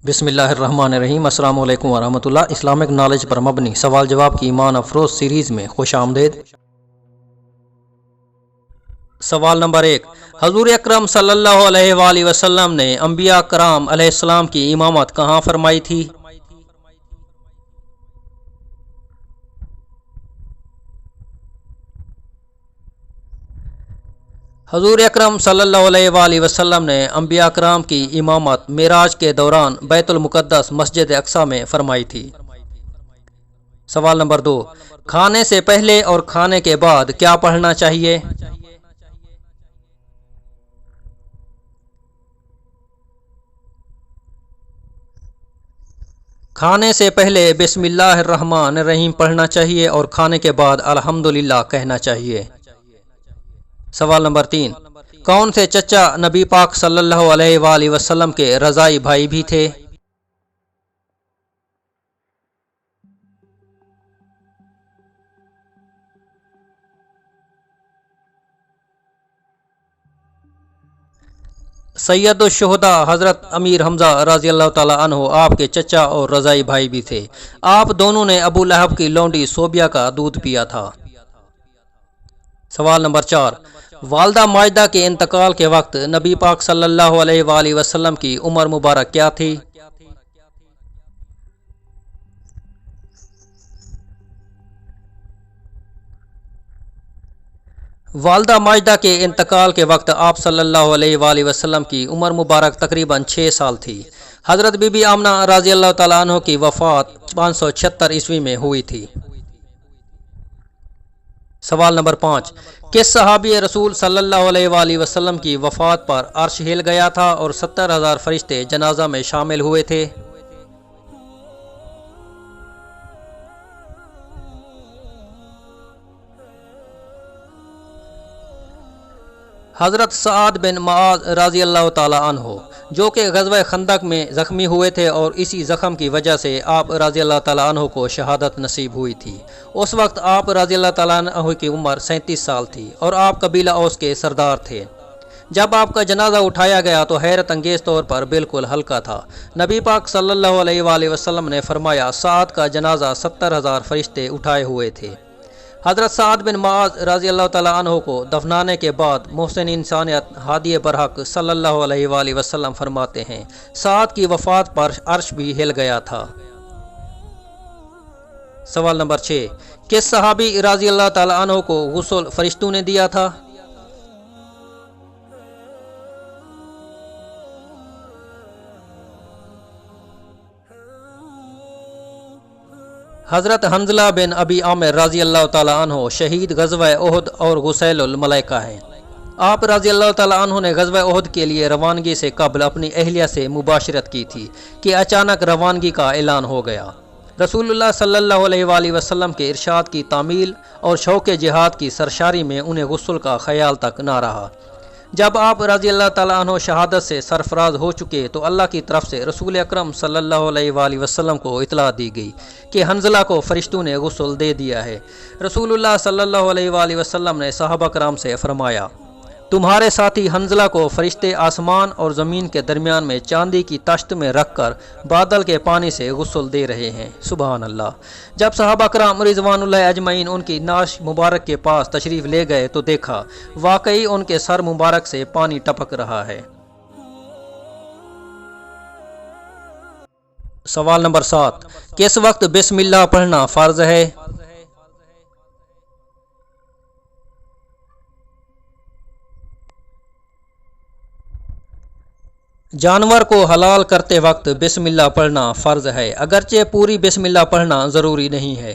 بسم اللہ الرحمن الرحیم۔ السلام علیکم ورحمۃ اللہ۔ اسلامک نالج پر مبنی سوال جواب کی ایمان افروز سیریز میں خوش آمدید۔ سوال نمبر 1، حضور اکرم صلی اللہ علیہ وآلہ وسلم نے انبیاء کرام علیہ السلام کی امامت کہاں فرمائی تھی؟ حضور اکرم صلی اللہ علیہ وآلہ وسلم نے انبیاء کرام کی امامت معراج کے دوران بیت المقدس مسجد اقصی میں فرمائی تھی۔ سوال نمبر 2، کھانے سے پہلے اور کھانے کے بعد کیا پڑھنا چاہیے؟ کھانے سے پہلے بسم اللہ الرحمن الرحیم پڑھنا چاہیے اور کھانے کے بعد الحمدللہ کہنا چاہیے۔ سوال نمبر 3، کون سے چچا نبی پاک صلی اللہ علیہ وآلہ وسلم کے رضائی بھائی بھی تھے؟ سید الشہداء حضرت امیر حمزہ رضی اللہ تعالیٰ عنہ آپ کے چچا اور رضائی بھائی بھی تھے۔ آپ دونوں نے ابو لہب کی لونڈی صوبیہ کا دودھ پیا تھا۔ سوال نمبر 4، والدہ ماجدہ کے انتقال کے وقت نبی پاک صلی اللہ علیہ وآلہ وسلم کی عمر مبارک کیا تھی؟ والدہ ماجدہ کے انتقال کے وقت آپ صلی اللہ علیہ وآلہ وسلم کی عمر مبارک تقریباً 6 سال تھی۔ حضرت بی بی آمنہ رضی اللہ تعالیٰ عنہ کی وفات 576 عیسوی میں ہوئی تھی۔ سوال نمبر 5، کس صحابی رسول صلی اللہ علیہ وآلہ وسلم کی وفات پر عرش ہل گیا تھا اور 70,000 فرشتے جنازہ میں شامل ہوئے تھے؟ حضرت سعد بن معاذ رضی اللہ تعالیٰ عنہ، جو کہ غزوہ خندق میں زخمی ہوئے تھے اور اسی زخم کی وجہ سے آپ رضی اللہ تعالیٰ عنہ کو شہادت نصیب ہوئی تھی۔ اس وقت آپ رضی اللہ تعالیٰ عنہ کی عمر 37 سال تھی اور آپ قبیلہ اوس کے سردار تھے۔ جب آپ کا جنازہ اٹھایا گیا تو حیرت انگیز طور پر بالکل ہلکا تھا۔ نبی پاک صلی اللہ علیہ وآلہ وسلم نے فرمایا، سعد کا جنازہ 70,000 فرشتے اٹھائے ہوئے تھے۔ حضرت سعد بن معاذ رضی اللہ تعالیٰ عنہ کو دفنانے کے بعد محسن انسانیت ہادی برحق صلی اللہ علیہ وآلہ وسلم فرماتے ہیں، سعد کی وفات پر عرش بھی ہل گیا تھا۔ سوال نمبر 6، کس صحابی رضی اللہ تعالیٰ عنہ کو غسل فرشتوں نے دیا تھا؟ حضرت حنظلہ بن ابی عامر رضی اللہ تعالیٰ عنہ شہید غزوہ احد اور غسیل الملائکہ ہیں۔ آپ رضی اللہ تعالیٰ عنہ نے غزوہ احد کے لیے روانگی سے قبل اپنی اہلیہ سے مباشرت کی تھی کہ اچانک روانگی کا اعلان ہو گیا۔ رسول اللہ صلی اللہ علیہ وآلہ وسلم کے ارشاد کی تعمیل اور شوق جہاد کی سرشاری میں انہیں غسل کا خیال تک نہ رہا۔ جب آپ رضی اللہ تعالیٰ عنہ شہادت سے سرفراز ہو چکے تو اللہ کی طرف سے رسول اکرم صلی اللہ علیہ وآلہ وسلم کو اطلاع دی گئی کہ حنظلہ کو فرشتوں نے غسل دے دیا ہے۔ رسول اللہ صلی اللہ علیہ وآلہ وسلم نے صحابہ کرام سے فرمایا، تمہارے ساتھی حنظلہ کو فرشتے آسمان اور زمین کے درمیان میں چاندی کی تشت میں رکھ کر بادل کے پانی سے غسل دے رہے ہیں۔ سبحان اللہ۔ جب صحابہ کرام رضوان اللہ اجمعین ان کی نعش مبارک کے پاس تشریف لے گئے تو دیکھا واقعی ان کے سر مبارک سے پانی ٹپک رہا ہے۔ سوال نمبر 7، کس وقت بسم اللہ پڑھنا فرض ہے؟ جانور کو حلال کرتے وقت بسم اللہ پڑھنا فرض ہے، اگرچہ پوری بسم اللہ پڑھنا ضروری نہیں ہے۔